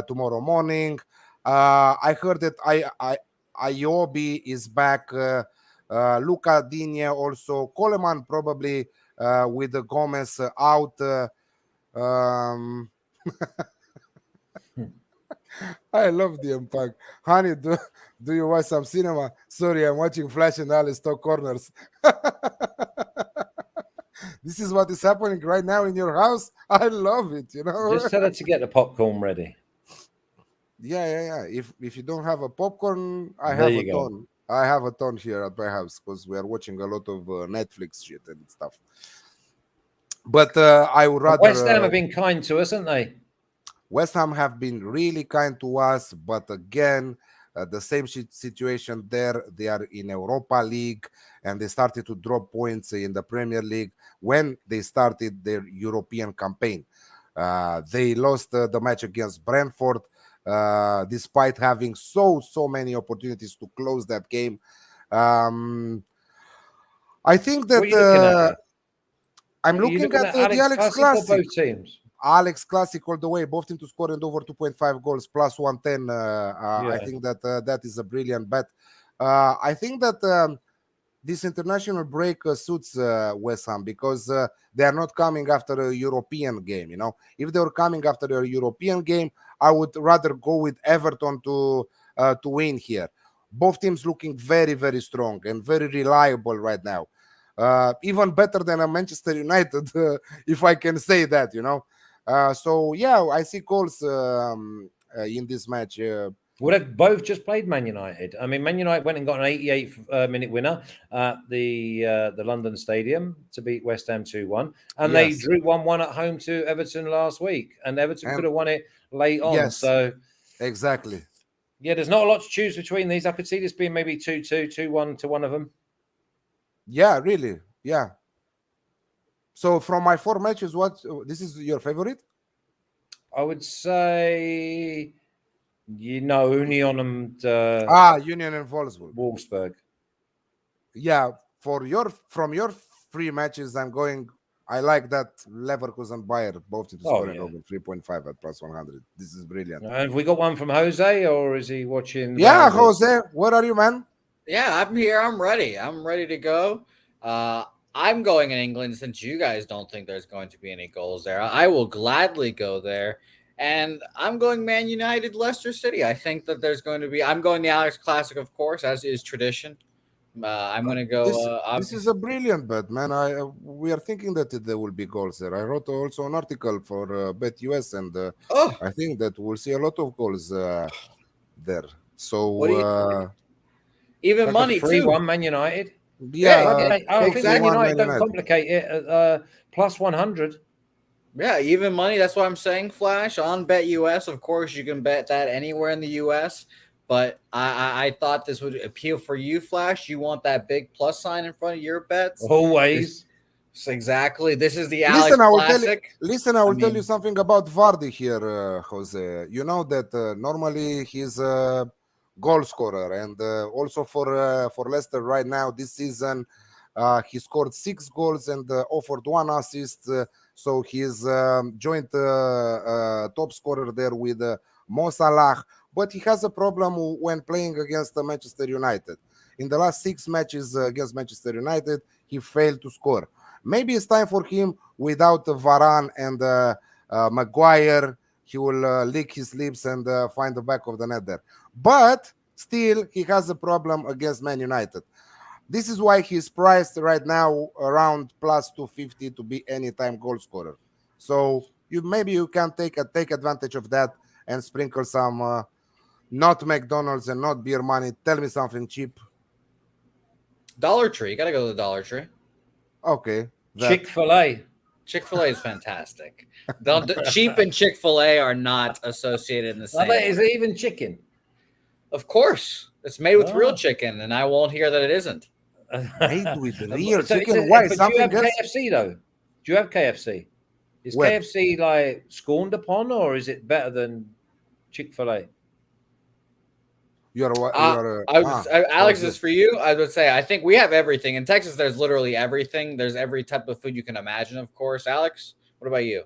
tomorrow morning. I heard that Ayobi is back. Luca Digne also. Coleman probably with the Gomez out. I love the Punk. Honey, do you watch some cinema? Sorry, I'm watching Flash and Alice talk corners. This is what is happening right now in your house. I love it, you know. Just tell her to get the popcorn ready. Yeah. If you don't have a popcorn, I have a ton. I have a ton here at my house because we are watching a lot of Netflix shit and stuff. But I would rather. West Ham have been kind to us, haven't they? West Ham have been really kind to us, but again, the same situation there. They are in Europa League, and they started to drop points in the Premier League when they started their European campaign. They lost the match against Brentford, despite having so many opportunities to close that game. I think that I'm looking at the Alex Classic. Both teams. Alex Classic all the way, both teams to score and over 2.5 goals plus 110. I think that is a brilliant bet. I think that this international break suits West Ham because they are not coming after a European game. You know, if they were coming after a European game, I would rather go with Everton to win here. Both teams looking very, very strong and very reliable right now. Even better than a Manchester United, if I can say that. You know. So yeah, I see goals in this match. Well, they've both just played Man United. I mean, Man United went and got an 88th-minute winner at the London Stadium to beat West Ham 2-1, and they drew 1-1 at home to Everton last week, and Everton could have won it late on. Yes, so exactly. Yeah, there's not a lot to choose between these. I could see this being maybe 2-2, 2-1 to one of them. Yeah, really. Yeah. So from my 4 matches, this is your favorite? I would say, Union and Union and Wolfsburg. Yeah, from your 3 matches, I'm going I like that Leverkusen Bayer both to Oh, scoring yeah. over 3.5 at plus 100. This is brilliant. Have we got one from Jose, or is he watching? Yeah, Rounders? Jose, where are you, man? Yeah, I'm here. I'm ready. I'm ready to go. I'm going in England since you guys don't think there's going to be any goals there. I will gladly go there. And I'm going Man United, Leicester City. I think that there's going to be. I'm going the Alex Classic, of course, as is tradition. I'm going to go. This is a brilliant bet, man. We are thinking that there will be goals there. I wrote also an article for BetUS, and oh, I think that we'll see a lot of goals there. So What do you- even Like money a 3-1 too. Man United. yeah, I think Man 3-1 United don't United. complicate it at plus 100. Yeah, even money. That's what I'm saying, Flash. On BetUS, of course, you can bet that anywhere in the US. But I thought this would appeal for you, Flash. You want that big plus sign in front of your bets. Always. Exactly. This is the Listen, Alex I will tell you. Classic. Listen, I will tell mean- you something about Vardy here, Jose. You know that normally he's a goal scorer, and also for Leicester right now this season, he scored 6 goals and offered 1 assist. So he's joint top scorer there with Mo Salah. But he has a problem when playing against Manchester United. In the last 6 matches against Manchester United, he failed to score. Maybe it's time for him without Varane and Maguire. He will lick his lips and find the back of the net there. But still, he has a problem against Man United. This is why he's priced right now around plus 250 to be anytime goal scorer. So maybe you can take advantage of that and sprinkle some not McDonald's and not beer money. Tell me something cheap. Dollar Tree. You got to go to the Dollar Tree. Okay. Chick-fil-A. Chick-fil-A is fantastic. Sheep and Chick-fil-A are not associated in the same. Is it even chicken? Of course. It's made with real Oh. chicken, and I won't hear that it isn't. Made with real So chicken. is it- Why? but Something do you have else? KFC though? Do you have KFC? Is Where? KFC like scorned upon, or is it better than Chick-fil-A? Alex, is for you. I would say I think we have everything in Texas. There's literally everything. There's every type of food you can imagine. Of course, Alex. What about you?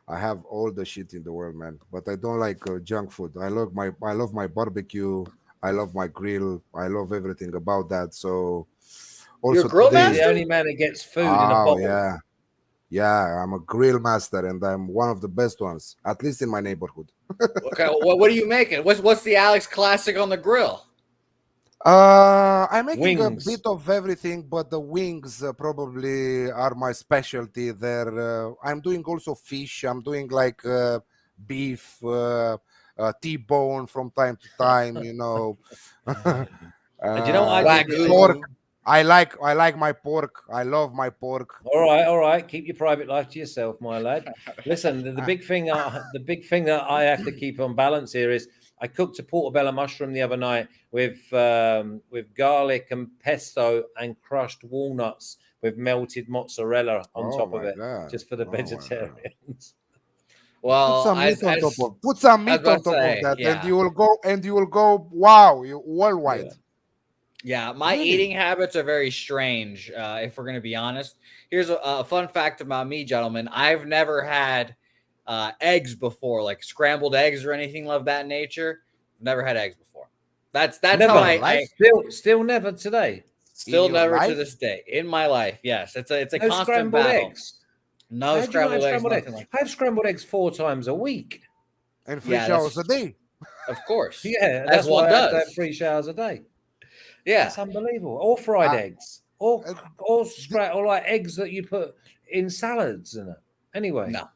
I have all the shit in the world, man. But I don't like junk food. I love my barbecue. I love my grill. I love everything about that. So also You're a grill today- He's the only man that gets food in a bottle. Yeah, I'm a grill master, and I'm one of the best ones, at least in my neighborhood. Okay, what are you making? What's the Alex Classic on the grill? I'm making Wings. a bit of everything, but the wings probably are my specialty. There, I'm doing also fish. I'm doing like beef, T-bone from time to time. You know. And you know what I did? Wagyu. Pork. I like my pork. I love my pork. All right. Keep your private life to yourself, my lad. Listen, the big thing that I have to keep on balance here is I cooked a portobello mushroom the other night with garlic and pesto and crushed walnuts with melted mozzarella on top of it, just for the vegetarians. Well, Put some meat on top of. Put some meat I was about on top to say, of that, yeah. and you will go. Wow, you worldwide. Yeah. Yeah, my Really? eating habits are very strange, if we're going to be honest. Here's a fun fact about me, gentlemen. I've never had eggs before, like scrambled eggs or anything of that nature. Never had eggs before. That's Never. how I Still never today. still In your never to life? this day in my life. Yes, it's a No constant scrambled battle. eggs. No How do you not scrambled have eggs. scrambled Nothing eggs? like I have scrambled eggs 4 times a week. And 3 Yeah, showers that's- a day. Of course. Yeah, As that's one why I have to does. have 3 showers a day. Yeah. That's unbelievable. Or fried eggs, or like eggs that you put in salads and it. Anyway, No.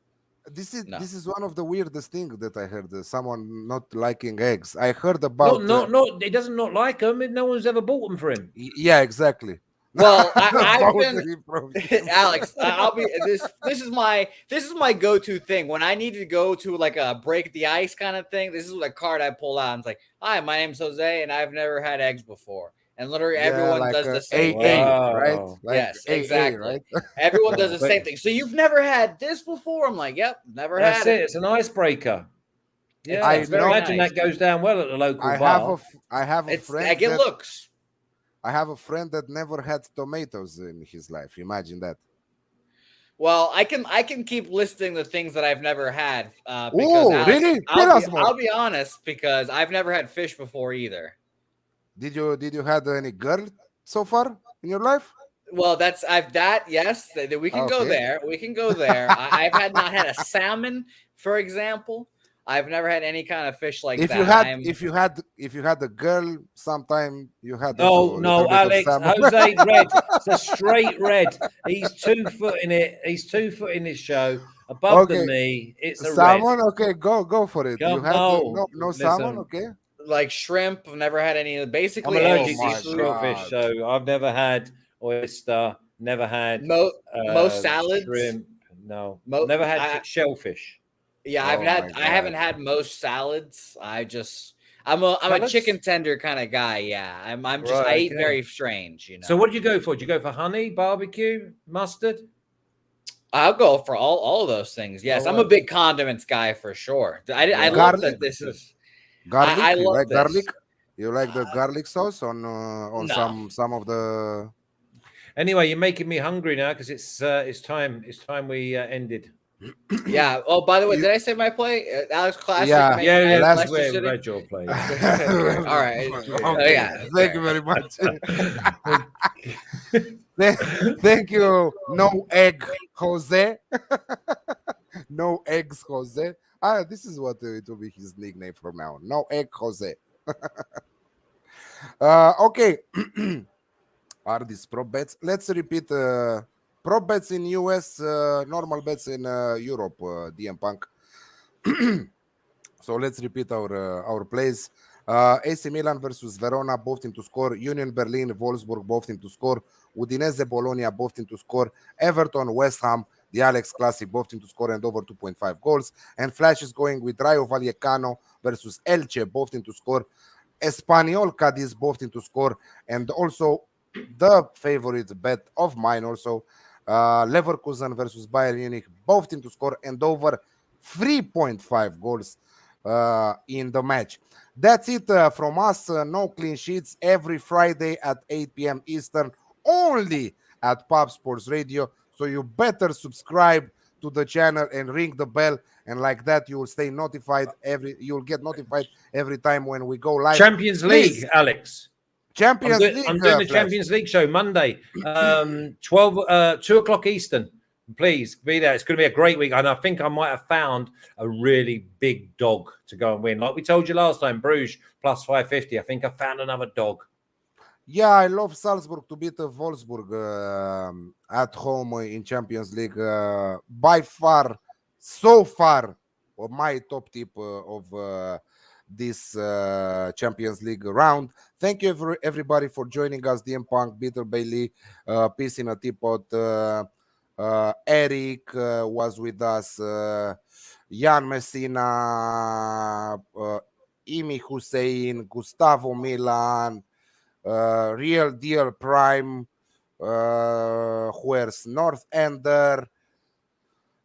This is No. this is one of the weirdest things that I heard. Someone not liking eggs. I heard about. not. He doesn't not like them. No one's ever bought them for him. Yeah, exactly. Well, I've been Totally from- Alex, I'll be this is my go-to thing when I need to go to like a break the ice kind of thing. This is the card I pull out. I'm like, "Hi, my name's Jose and I've never had eggs before." And literally everyone like, does the same AA, thing. right? Wow. Like Yes, AA, exactly. right? Everyone does the But- same thing. So you've never had this before? I'm like, "Yep, never That's had it. it." It's an icebreaker. Yeah, I It's very imagine nice. that goes down well at the local I bar. have a It's friend. like it that, looks. I have a friend that never had tomatoes in his life. Imagine that. Well, I can keep listing the things that I've never had. Because Oh, Alex, really? Tell us more. I'll be honest, because I've never had fish before either. Did you had any girl so far in your life? Well, yes. We can go Okay. there. We can go there. I've not had a salmon, for example. I've never had any kind of fish like If that. you had a girl, sometime you had No, also a no, little bit of Alex, salmon. Jose, red. It's a straight red. He's 2 foot in it. He's 2 foot in this show, above the Okay. knee. It's a Salmon, red. okay, go for it. You Come, had no, no salmon, listen. okay? Like shrimp. I've never had any. Basically, I'm any allergic to my seafood. shellfish, God. so I've never had oyster. Never had Most salads. shrimp. No, Mo- never had I- shellfish. Yeah, Oh my I haven't God. had most salads. I'm a Salads? chicken tender kind of guy. Yeah, I'm just I Right, eat okay. very strange. You know. So what did you go for? Did you go for honey, barbecue, mustard? I'll go for all of those things. Yes, Oh, I'm a okay. big condiments guy for sure. I Yeah. love Garlic? that this is. Garlic? I You love like this. garlic? You like the garlic sauce on No. some of the Anyway, you're making me hungry now because it's time we ended. Yeah. Oh, by the way, You- did I say my play? Alex Classic. Yeah. Man Yeah, United, last- Leicester we're City? read your play. All right. Okay. Yeah, Thank fair. you very much. Thank you. No egg, Jose. No eggs, Jose. This is what it will be his nickname from now on. No egg, Jose. Okay. Are these prop bets? Let's repeat. Prop bets in US, normal bets in Europe, DM Punk. So let's repeat our plays. AC Milan versus Verona, both team to score. Union Berlin, Wolfsburg, both team to score. Udinese, Bologna, both team to score. Everton, West Ham, the Alex Classic, both team to score and over 2.5 goals. And Flash is going with Rayo Vallecano versus Elche, both team to score. Espanyol, Cadiz, both team to score. And also the favorite bet of mine also, Leverkusen versus Bayern Munich, both team to score and over 3.5 goals in the match. That's it from us. No clean sheets every Friday at 8 p.m. Eastern, only at Pop Sports Radio. So you better subscribe to the channel and ring the bell, and like that you will stay notified you'll get notified every time when we go live. Champions Please. League, Alex. Champions League. I'm doing the Flash. Champions League show Monday, 2 o'clock Eastern. Please be there. It's going to be a great week. And I think I might have found a really big dog to go and win. Like we told you last time, Bruges plus 550. I think I found another dog. Yeah, I love Salzburg to beat Wolfsburg at home in Champions League. By far, so far, my top tip of this Champions League round. Thank you everybody for joining us. DM Punk, Peter Bailey, Peace in a Teapot. Eric was with us. Jan Messina, Imi Hussein, Gustavo Milan, Real Deal Prime, where's North Ender,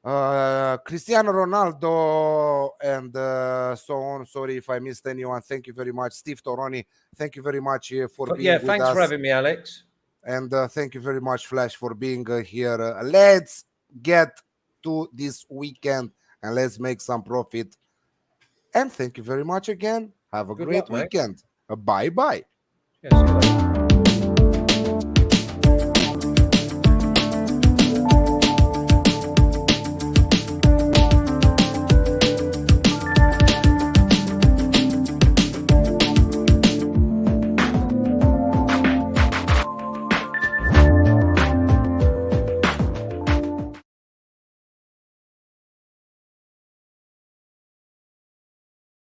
Cristiano Ronaldo, and so on. Sorry if I missed anyone. Thank you very much. Steve Toroni, thank you very much for being with thanks us. for having me, Alex. And thank you very much, Flash, for being here. Let's get to this weekend and let's make some profit. And thank you very much again. Have a Good great luck, mate. weekend. Bye-bye. Yeah, see you later.